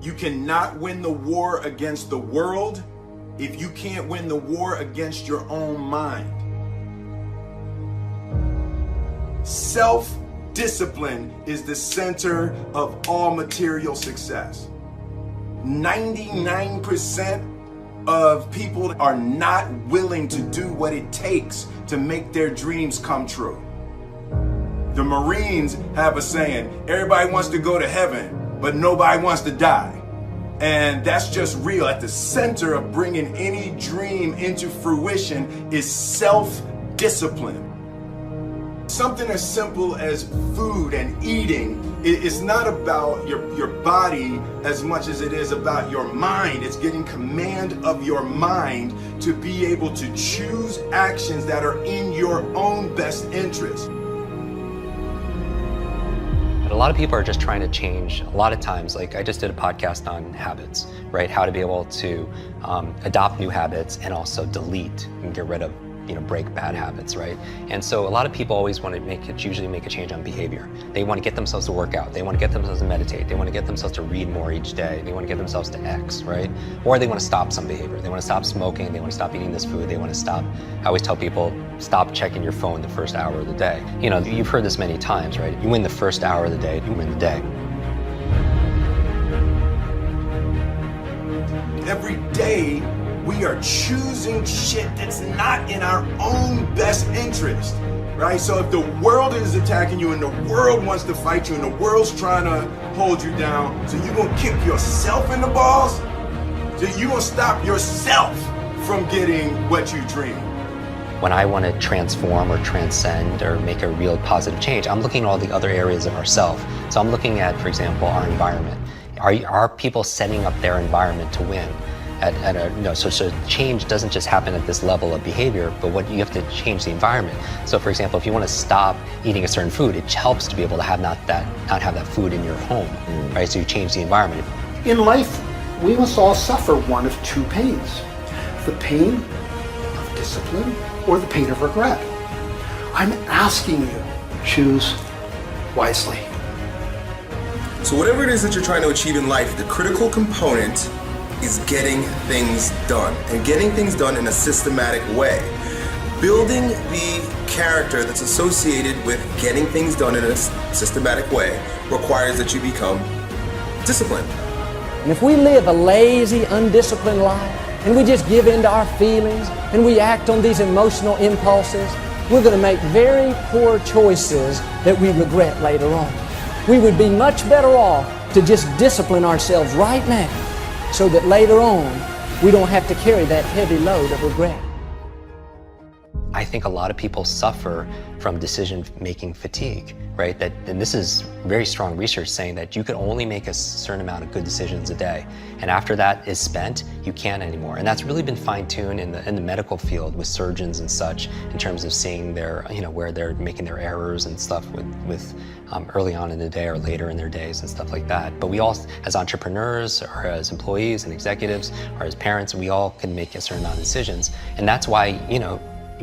You cannot win the war against the world if you can't win the war against your own mind. Self-discipline is the center of all material success. 99% of people are not willing to do what it takes to make their dreams come true. The Marines have a saying, everybody wants to go to heaven, but nobody wants to die. And that's just real. At the center of bringing any dream into fruition is self-discipline. Something as simple as food and eating is not about your body as much as it is about your mind. It's getting command of your mind to be able to choose actions that are in your own best interest. A lot of people are just trying to change. A lot of times, like I just did a podcast on habits, right? How to be able to adopt new habits and also delete and get rid of, break bad habits, right? And so a lot of people always want to usually make a change on behavior. They want to get themselves to work out. They want to get themselves to meditate. They want to get themselves to read more each day. They want to get themselves to X, right? Or they want to stop some behavior. They want to stop smoking. They want to stop eating this food. They want to stop, I always tell people, stop checking your phone the first hour of the day. You've heard this many times, right? You win the first hour of the day, you win the day. Every day, we are choosing shit that's not in our own best interest, right? So if the world is attacking you and the world wants to fight you and the world's trying to hold you down, so you're gonna kick yourself in the balls? So you're gonna stop yourself from getting what you dream. When I want to transform or transcend or make a real positive change, I'm looking at all the other areas of ourself. So I'm looking at, for example, our environment. Are people setting up their environment to win? So change doesn't just happen at this level of behavior, but what you have to change the environment. So for example, if you want to stop eating a certain food, it helps to be able to have not have that food in your home, right? So you change the environment. In life, we must all suffer one of two pains: the pain of discipline or the pain of regret. I'm asking you, choose wisely. So whatever it is that you're trying to achieve in life, the critical component is getting things done, and getting things done in a systematic way. Building the character that's associated with getting things done in a systematic way requires that you become disciplined. And if we live a lazy, undisciplined life, and we just give in to our feelings, and we act on these emotional impulses, we're going to make very poor choices that we regret later on. We would be much better off to just discipline ourselves right now, so that later on, we don't have to carry that heavy load of regret. I think a lot of people suffer from decision-making fatigue, right? And this is very strong research saying that you can only make a certain amount of good decisions a day. And after that is spent, you can't anymore. And that's really been fine-tuned in the medical field with surgeons and such, in terms of seeing their, where they're making their errors and stuff with early on in the day or later in their days and stuff like that. But we all, as entrepreneurs or as employees and executives or as parents, we all can make a certain amount of decisions. And that's why,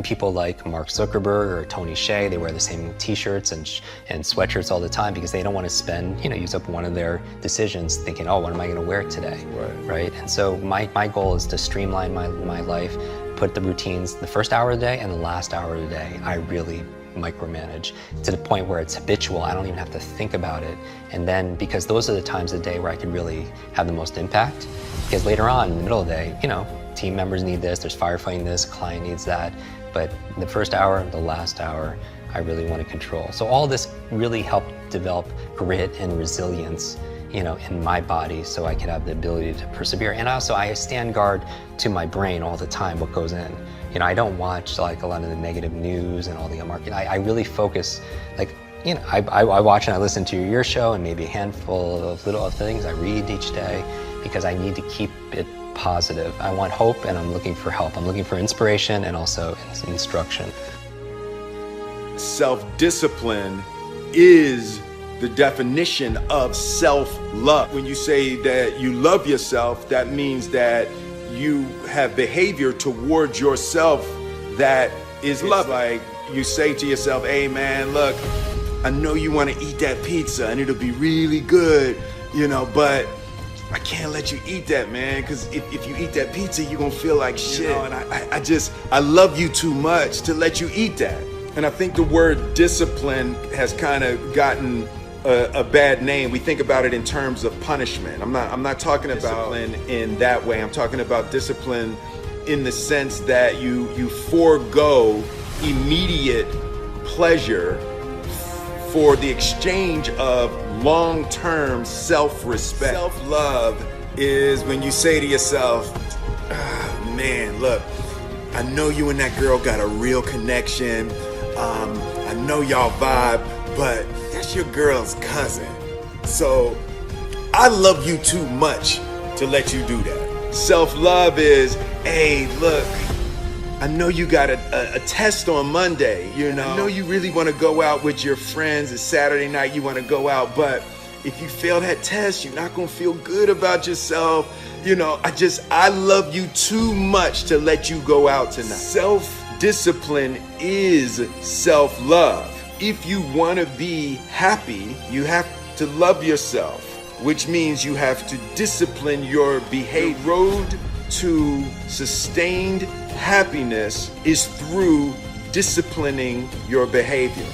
people like Mark Zuckerberg or Tony Hsieh, they wear the same t-shirts and sweatshirts all the time because they don't want to spend, use up one of their decisions thinking, oh, what am I going to wear today, right? And so my goal is to streamline my life, put the routines, the first hour of the day and the last hour of the day, I really micromanage to the point where it's habitual. I don't even have to think about it. And then, because those are the times of the day where I can really have the most impact, because later on in the middle of the day, team members need this, there's firefighting this, client needs that. But the first hour, the last hour, I really want to control. So all this really helped develop grit and resilience, in my body, so I could have the ability to persevere. And also, I stand guard to my brain all the time, what goes in. I don't watch like a lot of the negative news and all the market. I really focus, I watch and I listen to your show and maybe a handful of little things I read each day, because I need to keep it positive. I want hope and I'm looking for help. I'm looking for inspiration and also instruction. Self-discipline is the definition of self-love. When you say that you love yourself, that means that you have behavior towards yourself that is love. Like you say to yourself, hey man, look, I know you want to eat that pizza and it'll be really good, but I can't let you eat that, man, because if you eat that pizza, you're gonna feel like shit. You know, and I love you too much to let you eat that. And I think the word discipline has kind of gotten a bad name. We think about it in terms of punishment. I'm not talking about discipline in that way. I'm talking about discipline in the sense that you forego immediate pleasure for the exchange of long-term self-respect. Self-love is when you say to yourself, man, look, I know you and that girl got a real connection. I know y'all vibe, but that's your girl's cousin. So I love you too much to let you do that. Self-love is, hey, look, I know you got a test on Monday, you know. I know you really want to go out with your friends. It's Saturday night, you want to go out, but if you fail that test, you're not going to feel good about yourself. You know, I love you too much to let you go out tonight. Self-discipline is self-love. If you want to be happy, you have to love yourself, which means you have to discipline your behavior. The road to sustained happiness is through disciplining your behavior.